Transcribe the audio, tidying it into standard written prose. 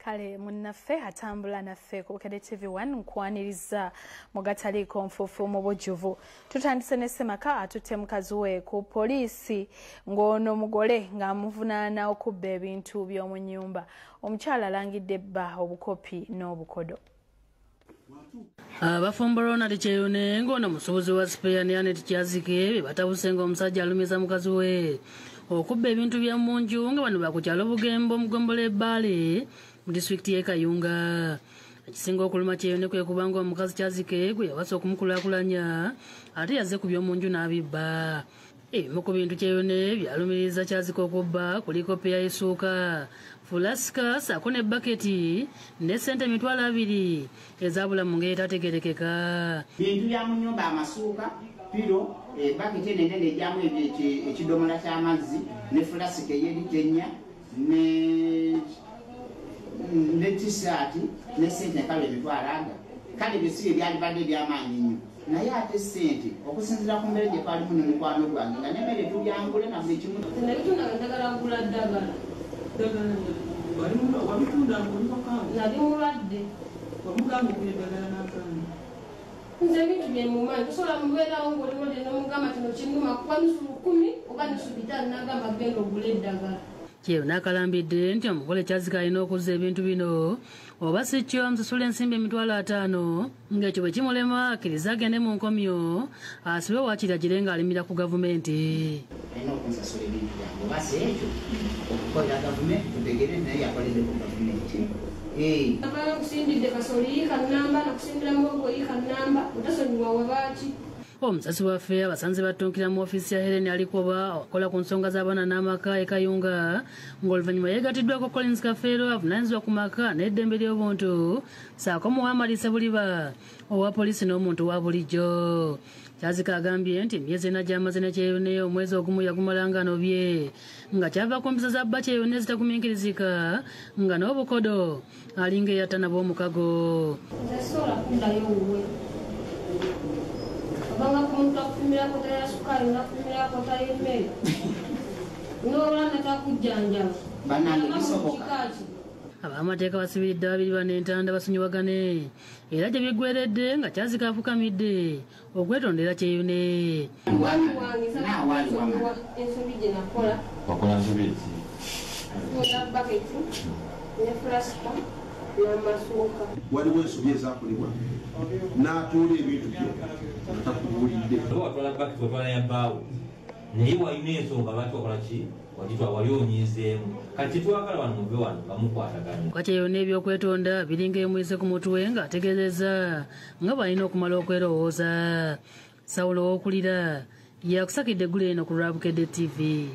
kale munnaffe atambula naffe ku Bukedde TV1 nkwaniriza mu gataliiko nfuufu mu bujjuvu. Tutandise ne Ssemaka atutte mukazi we ku poliisi ng'ono mugole ng'amuvunaana okubba ebintu by'omu nnyumba. Omukyala alangidde bba obukopi n'obukodo. Abafumbo Ronald Kyeyune ng'ono musuubuzi wa Speya ne Anet Kyazike batabuse ng'omusajja alumiza mukazi we okubba ebintu bya mu nju nga bano bakukyalo Bugembo Mugombola Ebbaale mu disitulikiti y'e Kayunga. Ekisinga okuluma Kyeyune kwe kubanga omukazi Kyazike gwe yawasa okumukulaakulanya ate yazze ku by'omu nju n'abibba. Ebimu ku bintu Kyeyune byalumiriza Kyazike okubba kuliko peya y'essuuka, fulasika ssaako ne baketi ne ssente $200 ezabula mu ngeri etategerekeka. Bintu bya mu nnyumba amasuuka, piro, baketi enene ejjamu ekidomola ky'amazzi ne fulasika ey'erikennya ne tissaati ne ssente kale $40. Kale bisi ebyalibadde eby'amaanyi nnyo. Naye ate ssente okusinziira ku mmere gye twalimu ne mukwano gwange nga n'emmere tubyangule na buli kimu. Nabitunda ndagala kugula ddagala. Nali mulwadde. Nze ebintu bye mumanyi tosobola mubeerawo ng'oli mulwadde n'omugamba kino kinnuma kuba nusu 10 oba nusu 5 n'agamba genda ogula eddagala. Kyeyune akalambidde nti omugole Kyazike alina okuzza ebintu bino oba si kyo amusasula ensimbi $50 ng'ekyo bwe kimulema akkiriza agende mu nkomyo asibe waakiragire ng'alimira ku gavumenti. Alina okunsasula ebintu byange oba si ekyo okukolera gavumenti tutegere naye yakoledde ku gavumenti. Abala okusindidde kasooli yiika nnamba nakusindira muwogo yiika nnamba otasonyiwa wabaaki. Omusasi waffe abasanze battunkira mu ofiisi ya Helen Alikoba akola ku nsonga z'abaana n'amaka e Kayunga ng'oluvannyuma yeegatiddwako Collins Kafeero avunaanyizibwa ku maka n'eddembe ly'obuntu ssaako Muhammad Sebuliba owa poliisi n'omuntu wa bulijjo. Kyazike agambye nti emyezi ena gy'amaze ne Kyeyune omwezi ogumu yagumala ng'anobye nga kyava ku mpisa za bba Kyeyune zitagumiikirizika nga n'obukodo alinga eyatta nabwo omukago. Nze sobola kuddayo wuwe. Banga kumuntu akufumira kota ya sukali nakufumira kota y'emmere n'olwanda takujjanjaba Bannange kisoboka. Ab'amateeka basibiridde ababiri bano entanda basonyiwagane era gye biggweredde nga Kyazike afukamidde okwetondera Kyeyune. Ensobi gye nakola wakola nsobi ki? funda baketi ne fulasika n'amasuuka. Waliwo ensobi ezakolebwa n'atuula ebintu bye atakubuulidde. Watwala baketi watwala ya bbaawo naye walina ensonga lwaki wakola ki wagitwala wali onyiizeemu kati twagala wano muve wano nga mukwataganye. Kwa Kyeyune ebyokwetonda biringa emuyise ku mutwe ng'ategeezezza nga balina okumala okwerowooza. Sawulo w'okulira yakusakidde eggulu eno ku lwa Bukedde TV.